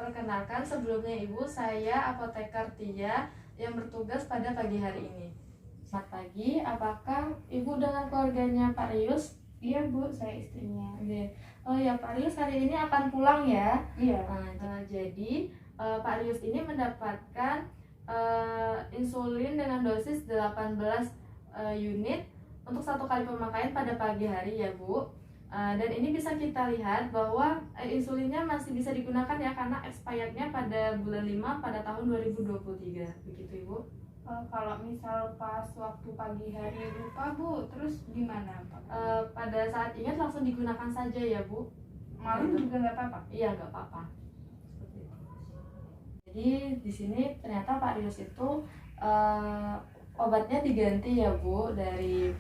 Perkenalkan, sebelumnya Ibu, saya apoteker Tia yang bertugas pada pagi hari ini. Selamat pagi, apakah Ibu dengan keluarganya Pak Rius? Iya Bu, saya istrinya. Oke. Oh ya, Pak Rius hari ini akan pulang ya? Iya. Jadi Pak Rius ini mendapatkan insulin dengan dosis 18 unit untuk 1 kali pemakaian pada pagi hari ya Bu. Dan ini bisa kita lihat bahwa insulinnya masih bisa digunakan ya, karena expirednya pada bulan 5 pada tahun 2023. Begitu Ibu. Kalau misal pas waktu pagi hari lupa Bu, terus gimana Pak? Pada saat ingat langsung digunakan saja ya Bu. Malam juga nggak apa-apa? Iya, nggak apa-apa. Seperti itu. Jadi di sini ternyata Pak Rius itu obatnya diganti ya Bu, dari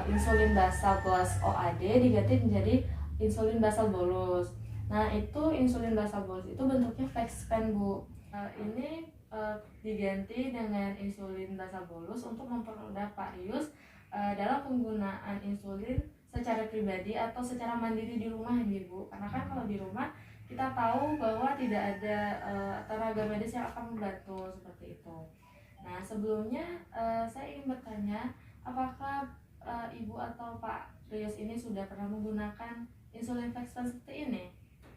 insulin basal plus OAD diganti menjadi insulin basal bolus. Nah, itu insulin basal bolus itu bentuknya FlexPen Bu. Ini diganti dengan insulin basal bolus untuk mempermudah Pak Rius dalam penggunaan insulin secara pribadi atau secara mandiri di rumah ya Bu. Karena kan kalau di rumah kita tahu bahwa tidak ada tenaga medis yang akan membantu seperti itu. Nah, sebelumnya saya ingin bertanya, apakah Ibu atau Pak Rius ini sudah pernah menggunakan insulin FlexPen seperti ini?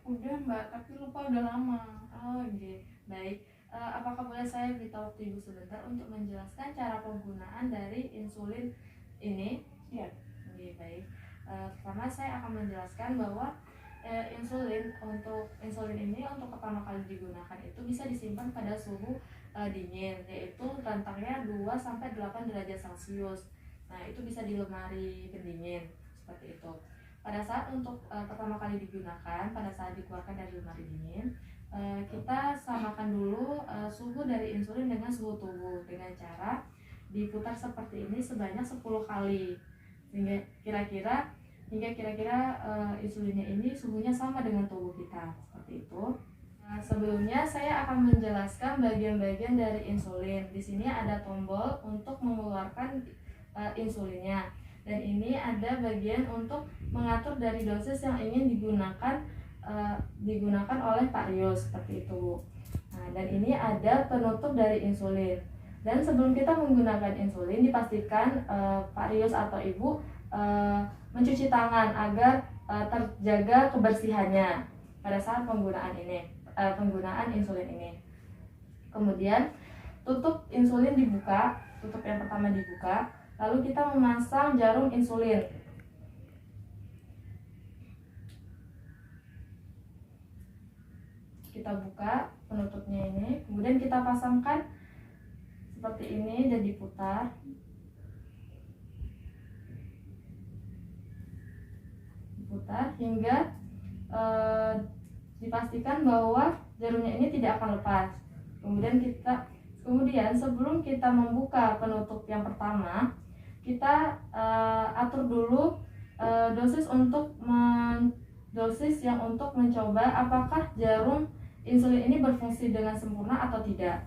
Udah Mbak, tapi lupa udah lama. Oh, oke. Baik. Apakah boleh saya beritahu waktu Ibu sebentar untuk menjelaskan cara penggunaan dari insulin ini? Iya. Oke, baik. Pertama saya akan menjelaskan bahwa insulin ini untuk pertama kali digunakan itu bisa disimpan pada suhu dingin, yaitu rentangnya 2 sampai 8 derajat Celcius. Nah, itu bisa di lemari pendingin seperti itu. Pada saat untuk pertama kali digunakan, pada saat dikeluarkan dari lemari dingin, kita samakan dulu suhu dari insulin dengan suhu tubuh dengan cara diputar seperti ini sebanyak 10 kali, hingga kira-kira insulinnya ini suhunya sama dengan tubuh kita, seperti itu. Nah, sebelumnya saya akan menjelaskan bagian-bagian dari insulin. Di sini ada tombol untuk mengeluarkan insulinnya, dan ini ada bagian untuk mengatur dari dosis yang ingin digunakan oleh Pak Rius, seperti itu. Nah, dan ini ada penutup dari insulin. Dan sebelum kita menggunakan insulin, dipastikan Pak Rius atau Ibu mencuci tangan agar terjaga kebersihannya pada saat penggunaan insulin ini. Kemudian tutup insulin dibuka, tutup yang pertama dibuka, lalu kita memasang jarum insulin. Kita buka penutupnya ini, kemudian kita pasangkan seperti ini dan diputar. Hingga dipastikan bahwa jarumnya ini tidak akan lepas. Kemudian sebelum kita membuka penutup yang pertama, kita atur dulu dosis yang untuk mencoba apakah jarum insulin ini berfungsi dengan sempurna atau tidak.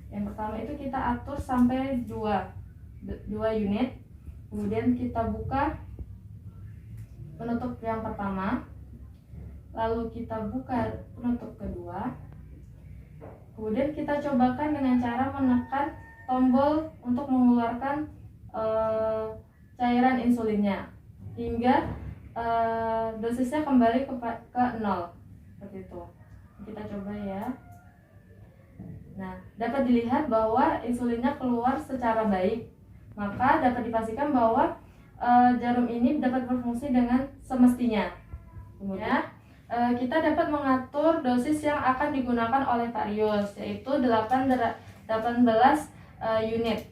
Yang pertama itu kita atur sampai 2 unit. Kemudian kita buka penutup yang pertama, lalu kita buka penutup kedua. Kemudian kita cobakan dengan cara menekan tombol untuk mengeluarkan cairan insulinnya hingga dosisnya kembali ke 0, seperti itu. Kita coba ya. Nah, dapat dilihat bahwa insulinnya keluar secara baik, maka dapat dipastikan bahwa jarum ini dapat berfungsi dengan semestinya. Kemudian kita dapat mengatur dosis yang akan digunakan oleh Pak Rius, yaitu 18 unit.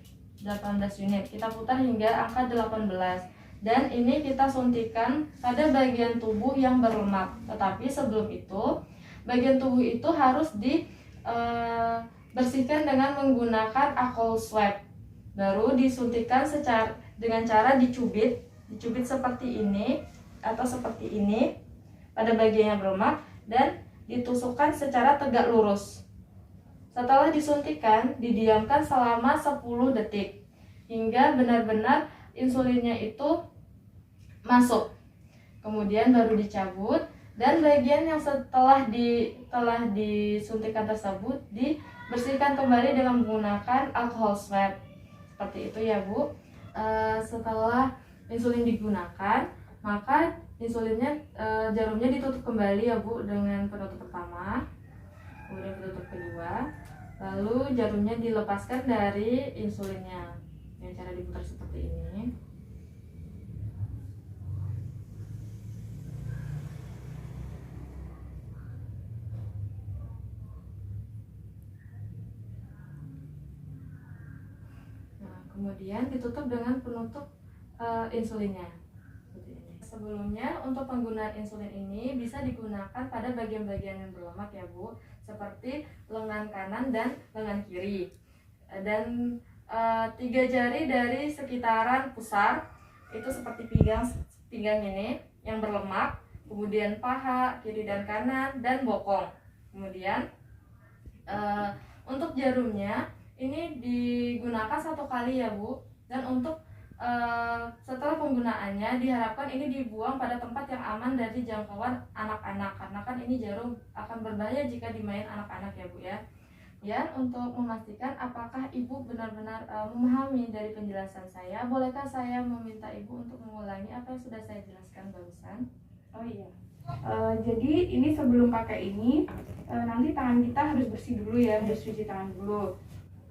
Kita putar hingga angka 18. Dan ini kita suntikan pada bagian tubuh yang berlemak. Tetapi sebelum itu, bagian tubuh itu harus dibersihkan dengan menggunakan alcohol swab. Baru disuntikan dengan cara dicubit seperti ini atau seperti ini pada bagian yang berlemak dan ditusukkan secara tegak lurus. Setelah disuntikan, didiamkan selama 10 detik hingga benar-benar insulinnya itu masuk. Kemudian baru dicabut Dan bagian yang telah disuntikan tersebut dibersihkan kembali dengan menggunakan alkohol swab. Seperti itu ya Bu. Setelah insulin digunakan, maka insulinnya jarumnya ditutup kembali ya Bu dengan penutup pertama, kemudian penutup kedua, lalu jarumnya dilepaskan dari insulinnya dengan cara diputar seperti ini. Kemudian ditutup dengan penutup insulinnya. Sebelumnya untuk penggunaan insulin ini bisa digunakan pada bagian-bagian yang berlemak ya Bu, seperti lengan kanan dan lengan kiri. Dan 3 jari dari sekitaran pusar itu seperti pinggang ini yang berlemak, kemudian paha kiri dan kanan dan bokong. Kemudian untuk jarumnya ini digunakan 1 kali ya Bu, dan untuk setelah penggunaannya diharapkan ini dibuang pada tempat yang aman dari jangkauan anak-anak, karena kan ini jarum akan berbahaya jika dimain anak-anak ya Bu ya. Ya, untuk memastikan apakah Ibu benar-benar memahami dari penjelasan saya, bolehkah saya meminta Ibu untuk mengulangi apa yang sudah saya jelaskan barusan? Oh iya. Jadi ini sebelum pakai ini nanti tangan kita harus bersih dulu ya, harus cuci tangan dulu.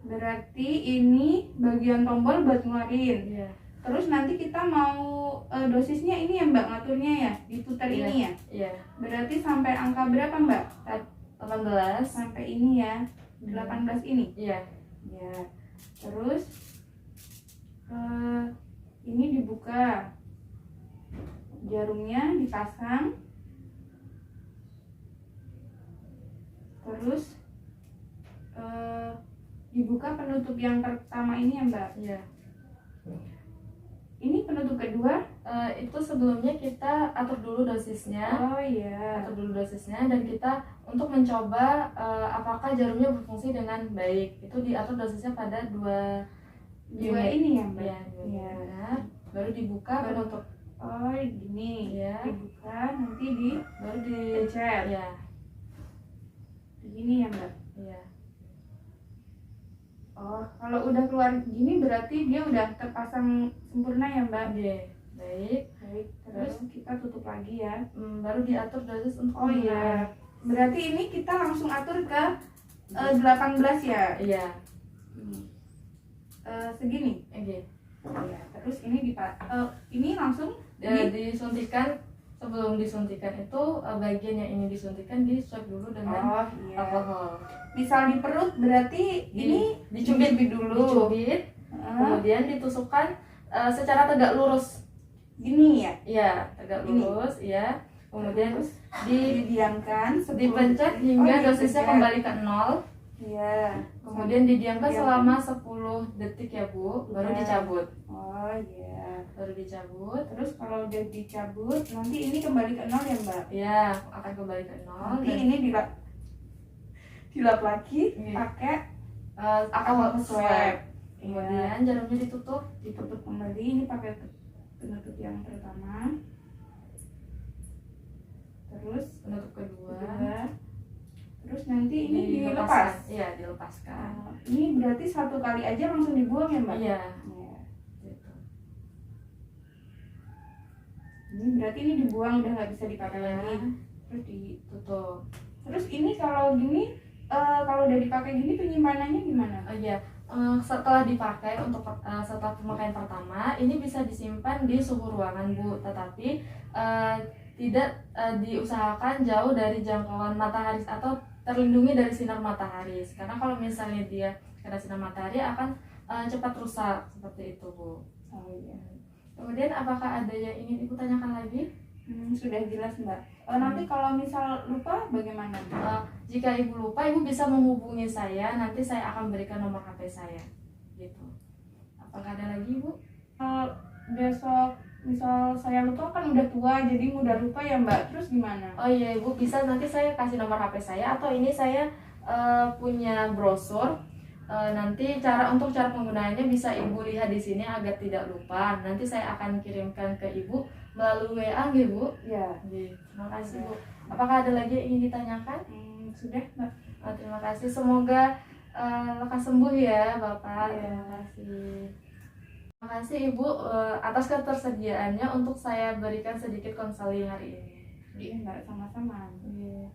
Berarti ini bagian tombol buat ngeluarin. Iya. Terus nanti kita mau dosisnya ini ya Mbak, ngaturnya ya, diputar ini ya. Iya. Berarti sampai angka berapa Mbak? 18. Sampai ini ya, 18 ini. Iya. Ya. Terus ini dibuka, jarumnya dipasang, terus dibuka penutup yang pertama ini ya Mbak. Iya. Ini penutup kedua. Itu sebelumnya kita atur dulu dosisnya. Oh iya. Atur dulu dosisnya dan kita untuk mencoba apakah jarumnya berfungsi dengan baik. Itu diatur dosisnya pada 2 unit. Ini ya Mbak. Iya, Iya. Baru dibuka penutup. Oh gini. Iya. Dibuka nanti Baru dipencet. Iya. Begini ya Mbak. Iya. Oh, kalau udah keluar gini berarti dia udah terpasang sempurna ya Mbak. Oke. Baik. Terus kita tutup lagi ya. Baru diatur dosis untuk Oh iya. Berarti ini kita langsung atur ke 18 ya. Iya. Segini. Oke. Ya, terus ini ini langsung disuntikan. Sebelum disuntikan itu bagian yang ini disuntikan di swab dulu dengan alkohol. Misal di perut berarti ini dicubit dulu. Kemudian ditusukkan secara tegak lurus. Gini ya? Iya, tegak lurus, ya. Kemudian didiamkan, dipencet hingga dosisnya kembali ke 0. Iya. Kemudian didiamkan selama 10 detik ya Bu, baru dicabut. Oh iya. Baru dicabut. Terus kalau udah dicabut, nanti ini kembali ke 0 ya Mbak? Iya, akan kembali ke 0. Nanti ini dilap lagi pakai alkohol swab. Kemudian jarumnya ditutup kembali. Ini pakai penutup yang pertama. Terus penutup kedua. Terus nanti ini dilepas. Iya, dilepaskan. Ini berarti 1 kali aja langsung dibuang ya Mbak? Iya. Gitu. Ini berarti ini dibuang, udah nggak bisa dipakai lagi. Terus ditutup. Terus ini kalau gini, kalau udah dipakai gini penyimpanannya gimana? Iya. Setelah dipakai setelah pemakaian pertama, ini bisa disimpan di suhu ruangan Bu, tetapi tidak diusahakan jauh dari jangkauan matahari atau terlindungi dari sinar matahari, karena kalau misalnya dia kena sinar matahari akan cepat rusak seperti itu Bu. Oh iya. Kemudian apakah ada yang ingin Ibu tanyakan lagi? Sudah jelas Mbak. Nanti kalau misal lupa bagaimana? Jika Ibu lupa, Ibu bisa menghubungi saya, nanti saya akan berikan nomor HP saya. Gitu. Apakah ada lagi Ibu? Besok misal saya lupa kan udah tua jadi mudah lupa ya Mbak, terus gimana? Oh iya Ibu, bisa nanti saya kasih nomor HP saya, atau ini saya punya brosur. Nanti untuk cara penggunaannya bisa Ibu lihat di sini agar tidak lupa. Nanti saya akan kirimkan ke Ibu melalui WA nggih Bu. Ya. Nggih, terima kasih Bu. Apakah ada lagi yang ingin ditanyakan? Sudah Mbak. Terima kasih, semoga lekas sembuh ya Bapak. Iya. Terima kasih. Terima kasih Ibu atas ketersediaannya untuk saya berikan sedikit konseling hari ini. Iya Mbak, sama-sama. Iya.